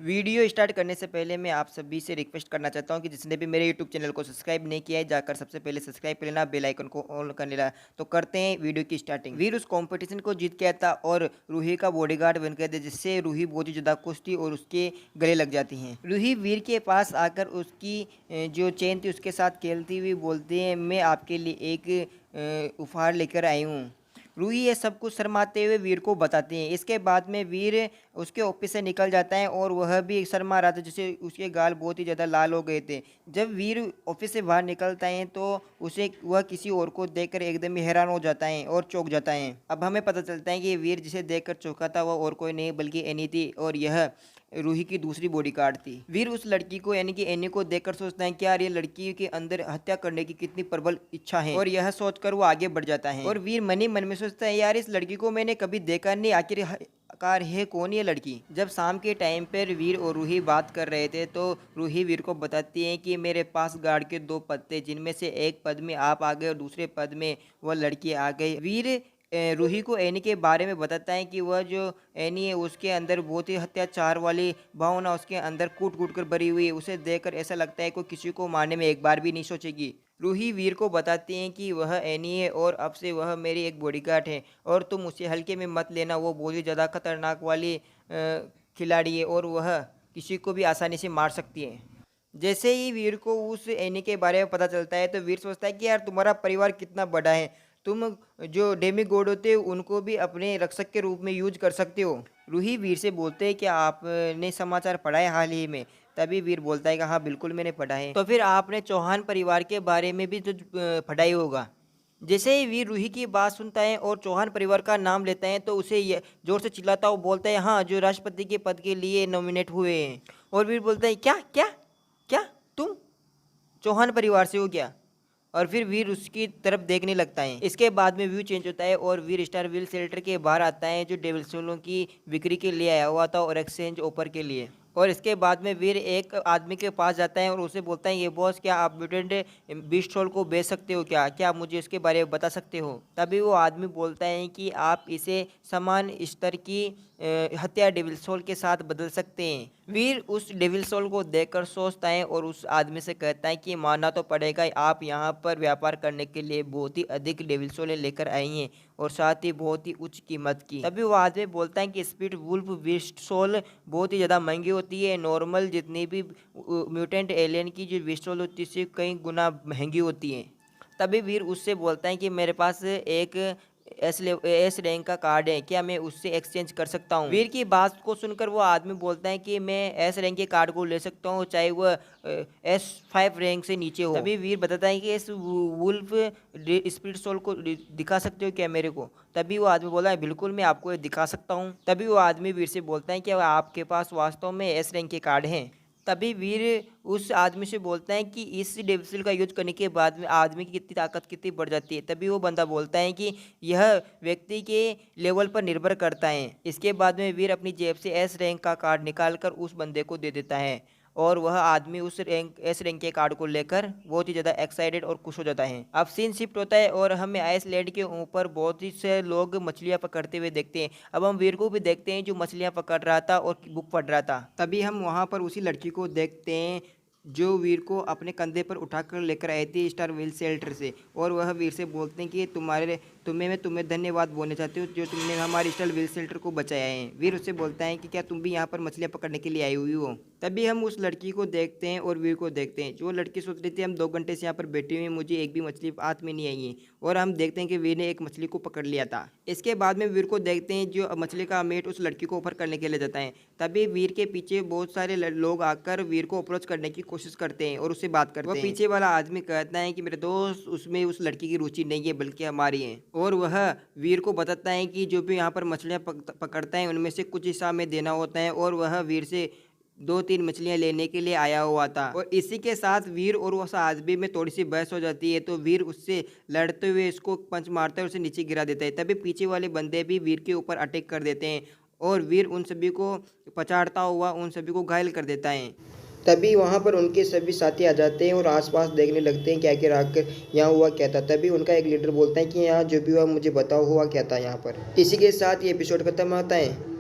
Video start करने से पहले मैं आप सभी से रिक्वेस्ट करना चाहता हूं कि जिसने भी मेरे यूट्यूब चैनल को सब्सक्राइब नहीं किया है जाकर सबसे पहले सब्सक्राइब कर लेना, बेल आइकन को ऑन कर लेना। तो करते हैं वीडियो की स्टार्टिंग। वीर उस कंपटीशन को जीत के आता और रूही का बॉडीगार्ड बन गया था, जिससे रूही बहुत ही ज़्यादा खुश थी और उसके गले लग जाती हैं। रूही वीर के पास आकर उसकी जो चेन थी उसके साथ खेलती हुई बोलती है, मैं आपके लिए एक उपहार लेकर आई हूँ। रूही ये सब कुछ शर्माते हुए वीर को बताती हैं। इसके बाद में वीर उसके ऑफिस से निकल जाता है और वह भी शर्मा रहा था, जिससे उसके गाल बहुत ही ज़्यादा लाल हो गए थे। जब वीर ऑफिस से बाहर निकलता है तो उसे वह किसी और को देखकर एकदम ही हैरान हो जाता है और चौंक जाता है। अब हमें पता चलता है कि वीर जिसे देखकर चौंका था वह और कोई नहीं बल्कि एनी थी और यह रूही की दूसरी बॉडीगार्ड थी। वीर उस लड़की को यानी कि एनी को देखकर सोचता है कि यार ये लड़की के अंदर हत्या करने की कितनी प्रबल इच्छा है, और यह सोचकर वो आगे बढ़ जाता है। और वीर मन ही मन में सोचता है, यार इस लड़की को मैंने कभी देखा नहीं, आखिरकार है कौन ये लड़की। जब शाम के टाइम पर वीर और रूही बात कर रहे थे तो रूही वीर को बताती है कि मेरे पास गार्ड के दो पद थे, जिनमें से एक पद में आप आ गए और दूसरे पद में वह लड़की आ गई। वीर रूही को एनी के बारे में बताता है कि वह जो एनी है उसके अंदर बहुत ही अत्याचार वाली भावना उसके अंदर कूट कूट कर भरी हुई है। उसे देखकर ऐसा लगता है कोई किसी को मारने में एक बार भी नहीं सोचेगी। रूही वीर को बताती हैं कि वह एनी है और अब से वह मेरी एक बॉडीगार्ड है और तुम उसे हल्के में मत लेना, वो बहुत ही ज़्यादा खतरनाक वाली खिलाड़ी है और वह किसी को भी आसानी से मार सकती है। जैसे ही वीर को उस एनी के बारे में पता चलता है तो वीर सोचता है कि यार तुम्हारा परिवार कितना बड़ा है, तुम जो डेमी गॉड होते हो उनको भी अपने रक्षक के रूप में यूज कर सकते हो। रूही वीर से बोलते हैं कि आपने समाचार पढ़ा है हाल ही में। तभी वीर बोलता है कि हाँ बिल्कुल मैंने पढ़ा है। तो फिर आपने चौहान परिवार के बारे में भी तो पढ़ा ही होगा। जैसे ही वीर रूही की बात सुनता है और चौहान परिवार का नाम लेता है तो उसे जोर से चिल्लाता हुआ बोलता है, हाँ जो राष्ट्रपति के पद के लिए नॉमिनेट हुए हैं। और वीर बोलता है, क्या क्या क्या तुम चौहान परिवार से हो क्या? और फिर वीर उसकी तरफ देखने लगता है। इसके बाद में व्यू चेंज होता है और वीर स्टार व्हील शेल्टर के बाहर आता है, जो डेविल सोलों की बिक्री के लिए आया हुआ था और एक्सचेंज ऑफर के लिए। और इसके बाद में वीर एक आदमी के पास जाता है और उसे बोलता है, ये बॉस क्या आप म्यूटेंट बीस्ट सोल को बेच सकते हो क्या? क्या आप मुझे इसके बारे में बता सकते हो? तभी वो आदमी बोलता है कि आप इसे समान स्तर की हत्या डेविल सोल के साथ बदल सकते हैं। वीर उस डेविल सोल को देखकर सोचता है और उस आदमी से कहता है कि मानना तो पड़ेगा, आप यहाँ पर व्यापार करने के लिए बहुत ही अधिक डेविल सोल लेकर आई हैं और साथ ही बहुत ही उच्च कीमत की। तभी वो आदमी बोलता है कि स्पीड वुल्फ विस्ट सोल बहुत ही ज़्यादा महंगी होती है, नॉर्मल जितनी भी म्यूटेंट एलियन की जो विस्ट सोल होती है उससे कई गुना महंगी होती है। तभी वीर उससे बोलता है कि मेरे पास एक एस रैंक का कार्ड है, क्या मैं उससे एक्सचेंज कर सकता हूँ? वीर की बात को सुनकर वो आदमी बोलता है कि मैं एस रैंक के कार्ड को ले सकता हूँ, चाहे वह S5 रैंक से नीचे हो। तभी वीर बताता है कि इस वुल्फ स्पिरिट सोल को दिखा सकते हो क्या मेरे को? तभी वो आदमी बोला है, बिल्कुल मैं आपको ये दिखा सकता हूँ। तभी वो आदमी वीर से बोलता है कि आपके पास वास्तव में एस रैंक के कार्ड हैं? तभी वीर उस आदमी से बोलता है कि इस डेविल का यूज करने के बाद में आदमी की कितनी ताकत कितनी बढ़ जाती है। तभी वो बंदा बोलता है कि यह व्यक्ति के लेवल पर निर्भर करता है। इसके बाद में वीर अपनी जेब से एस रैंक का कार्ड निकालकर उस बंदे को दे देता है और वह आदमी उस एस रैंक के कार्ड को लेकर बहुत ही ज़्यादा एक्साइटेड और खुश हो जाता है। अब सीन शिफ्ट होता है और हमें आइसलैंड के ऊपर बहुत ही से लोग मछलियाँ पकड़ते हुए देखते हैं। अब हम वीर को भी देखते हैं जो मछलियाँ पकड़ रहा था और बुक पढ़ रहा था। तभी हम वहाँ पर उसी लड़की को देखते हैं जो वीर को अपने कंधे पर उठाकर लेकर आई थी स्टार व्हील शेल्टर से, और वह वीर से बोलते हैं कि तुम्हें धन्यवाद बोलना चाहती हूँ जो तुमने हमारे स्टार व्हील शेल्टर को बचाया है। वीर उससे बोलता है कि क्या तुम भी यहाँ पर मछलियाँ पकड़ने के लिए आई हुई हो? तभी हम उस लड़की को देखते हैं और वीर को देखते हैं। जो लड़की सोच रही थी हम 2 घंटे से यहाँ पर बैठे हुए, मुझे एक भी मछली हाथ में नहीं आई है, और हम देखते हैं कि वीर ने एक मछली को पकड़ लिया था। इसके बाद में वीर को देखते हैं जो मछली का मेट उस लड़की को ऑफर करने के लिए जाता है। तभी वीर के पीछे बहुत सारे लोग आकर वीर को अप्रोच करने की कोशिश करते हैं और उससे बात करते हैं। पीछे वाला आदमी कहता है कि मेरे दोस्त, उसमें उस लड़की की रुचि नहीं है बल्कि हमारी है, और वह वीर को बताता है कि जो भी यहाँ पर मछलियाँ पकड़ता है उनमें से कुछ हिस्सा में देना होता है, और वह वीर से 2-3 मछलियाँ लेने के लिए आया हुआ था। और इसी के साथ वीर और उस आदमी में थोड़ी सी बहस हो जाती है, तो वीर उससे लड़ते हुए इसको पंच मारता है और उसे नीचे गिरा देता है। तभी पीछे वाले बंदे भी वीर के ऊपर अटैक कर देते हैं और वीर उन सभी को पछाड़ता हुआ उन सभी को घायल कर देता है। तभी वहाँ पर उनके सभी साथी आ जाते हैं और आसपास देखने लगते हैं क्या क्या आकर यहाँ हुआ क्या था। तभी उनका एक लीडर बोलता है कि यहाँ जो भी हुआ मुझे बताओ हुआ क्या था यहाँ पर। इसी के साथ ये एपिसोड खत्म होता है।